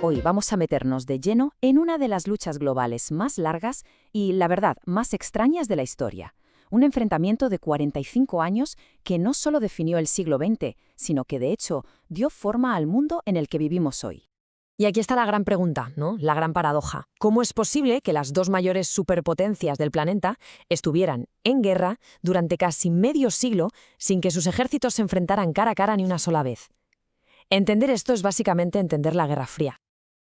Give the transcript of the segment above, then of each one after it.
Hoy vamos a meternos de lleno en una de las luchas globales más largas y, la verdad, más extrañas de la historia. Un enfrentamiento de 45 años que no solo definió el siglo XX, sino que de hecho dio forma al mundo en el que vivimos hoy. Y aquí está la gran pregunta, ¿no? La gran paradoja. ¿Cómo es posible que las dos mayores superpotencias del planeta estuvieran en guerra durante casi medio siglo sin que sus ejércitos se enfrentaran cara a cara ni una sola vez? Entender esto es básicamente entender la Guerra Fría.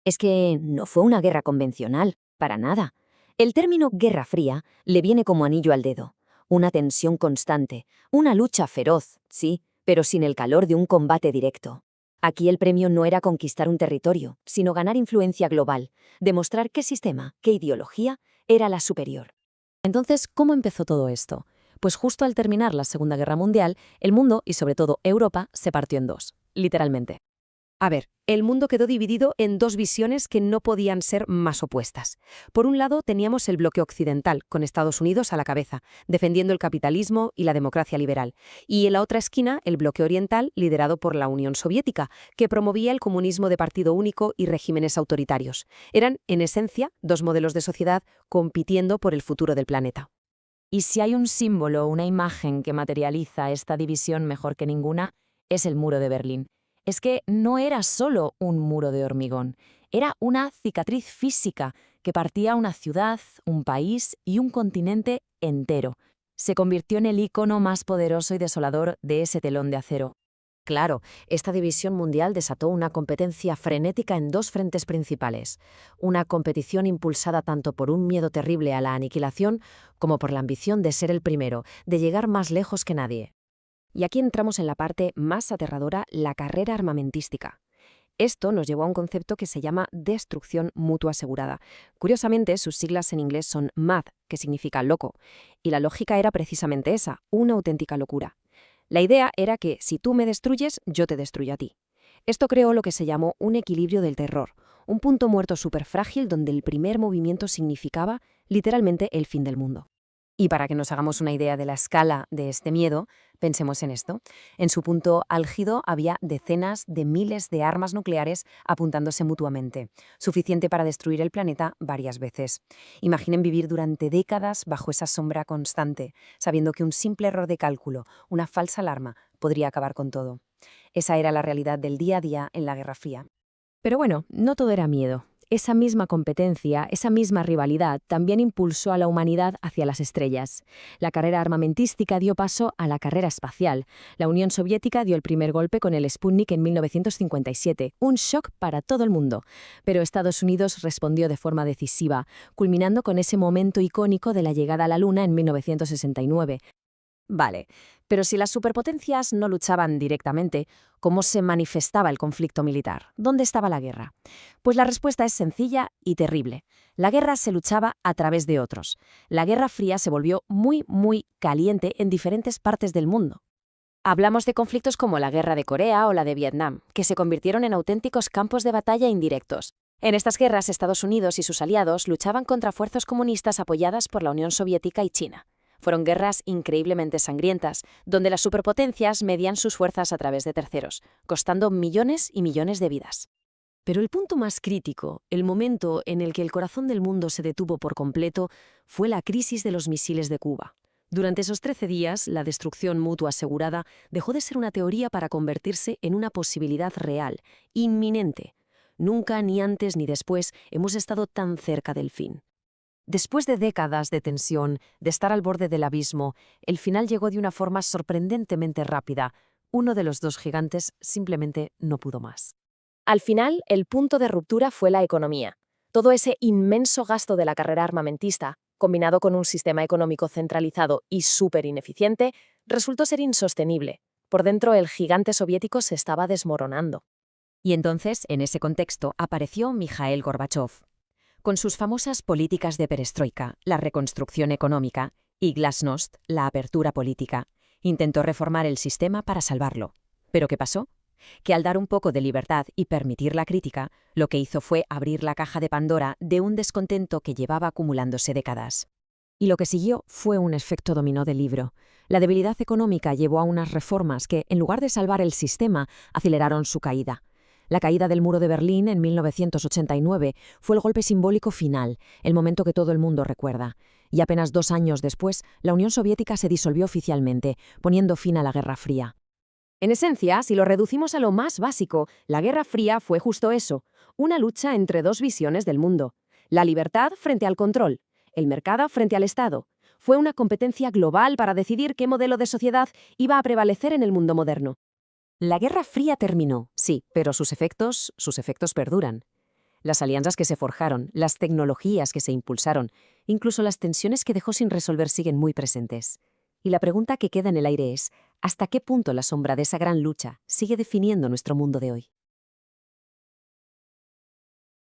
Es que no fue una guerra convencional, para nada. El término Guerra Fría le viene como anillo al dedo. Una tensión constante, una lucha feroz, sí, pero sin el calor de un combate directo. Aquí el premio no era conquistar un territorio, sino ganar influencia global, demostrar qué sistema, qué ideología era la superior. Entonces, ¿cómo empezó todo esto? Pues justo al terminar la Segunda Guerra Mundial, el mundo, y sobre todo Europa, se partió en dos, literalmente. A ver, el mundo quedó dividido en dos visiones que no podían ser más opuestas. Por un lado, teníamos el bloque occidental, con Estados Unidos a la cabeza, defendiendo el capitalismo y la democracia liberal. Y en la otra esquina, el bloque oriental, liderado por la Unión Soviética, que promovía el comunismo de partido único y regímenes autoritarios. Eran, en esencia, dos modelos de sociedad compitiendo por el futuro del planeta. Y si hay un símbolo, una imagen que materializa esta división mejor que ninguna, es el muro de Berlín. Es que no era solo un muro de hormigón, era una cicatriz física que partía una ciudad, un país y un continente entero. Se convirtió en el icono más poderoso y desolador de ese telón de acero. Claro, esta división mundial desató una competencia frenética en dos frentes principales. Una competición impulsada tanto por un miedo terrible a la aniquilación como por la ambición de ser el primero, de llegar más lejos que nadie. Y aquí entramos en la parte más aterradora, la carrera armamentística. Esto nos llevó a un concepto que se llama destrucción mutua asegurada. Curiosamente, sus siglas en inglés son MAD, que significa loco, y la lógica era precisamente esa, una auténtica locura. La idea era que si tú me destruyes, yo te destruyo a ti. Esto creó lo que se llamó un equilibrio del terror, un punto muerto súper frágil donde el primer movimiento significaba literalmente el fin del mundo. Y para que nos hagamos una idea de la escala de este miedo, pensemos en esto. En su punto álgido había decenas de miles de armas nucleares apuntándose mutuamente, suficiente para destruir el planeta varias veces. Imaginen vivir durante décadas bajo esa sombra constante, sabiendo que un simple error de cálculo, una falsa alarma, podría acabar con todo. Esa era la realidad del día a día en la Guerra Fría. Pero bueno, no todo era miedo. Esa misma competencia, esa misma rivalidad, también impulsó a la humanidad hacia las estrellas. La carrera armamentística dio paso a la carrera espacial. La Unión Soviética dio el primer golpe con el Sputnik en 1957, un shock para todo el mundo. Pero Estados Unidos respondió de forma decisiva, culminando con ese momento icónico de la llegada a la Luna en 1969. Vale, pero si las superpotencias no luchaban directamente, ¿cómo se manifestaba el conflicto militar? ¿Dónde estaba la guerra? Pues la respuesta es sencilla y terrible. La guerra se luchaba a través de otros. La Guerra Fría se volvió muy caliente en diferentes partes del mundo. Hablamos de conflictos como la Guerra de Corea o la de Vietnam, que se convirtieron en auténticos campos de batalla indirectos. En estas guerras, Estados Unidos y sus aliados luchaban contra fuerzas comunistas apoyadas por la Unión Soviética y China. Fueron guerras increíblemente sangrientas, donde las superpotencias medían sus fuerzas a través de terceros, costando millones y millones de vidas. Pero el punto más crítico, el momento en el que el corazón del mundo se detuvo por completo, fue la crisis de los misiles de Cuba. Durante esos 13 días, la destrucción mutua asegurada dejó de ser una teoría para convertirse en una posibilidad real, inminente. Nunca, ni antes ni después, hemos estado tan cerca del fin. Después de décadas de tensión, de estar al borde del abismo, el final llegó de una forma sorprendentemente rápida. Uno de los dos gigantes simplemente no pudo más. Al final, el punto de ruptura fue la economía. Todo ese inmenso gasto de la carrera armamentista, combinado con un sistema económico centralizado y súper ineficiente, resultó ser insostenible. Por dentro, el gigante soviético se estaba desmoronando. Y entonces, en ese contexto, apareció Mikhail Gorbachov. Con sus famosas políticas de perestroika, la reconstrucción económica, y glasnost, la apertura política, intentó reformar el sistema para salvarlo. ¿Pero qué pasó? Que al dar un poco de libertad y permitir la crítica, lo que hizo fue abrir la caja de Pandora de un descontento que llevaba acumulándose décadas. Y lo que siguió fue un efecto dominó del libro. La debilidad económica llevó a unas reformas que, en lugar de salvar el sistema, aceleraron su caída. La caída del muro de Berlín en 1989 fue el golpe simbólico final, el momento que todo el mundo recuerda. Y apenas 2 años después, la Unión Soviética se disolvió oficialmente, poniendo fin a la Guerra Fría. En esencia, si lo reducimos a lo más básico, la Guerra Fría fue justo eso, una lucha entre dos visiones del mundo. La libertad frente al control, el mercado frente al Estado. Fue una competencia global para decidir qué modelo de sociedad iba a prevalecer en el mundo moderno. La Guerra Fría terminó, sí, pero sus efectos perduran. Las alianzas que se forjaron, las tecnologías que se impulsaron, incluso las tensiones que dejó sin resolver siguen muy presentes. Y la pregunta que queda en el aire es, ¿hasta qué punto la sombra de esa gran lucha sigue definiendo nuestro mundo de hoy?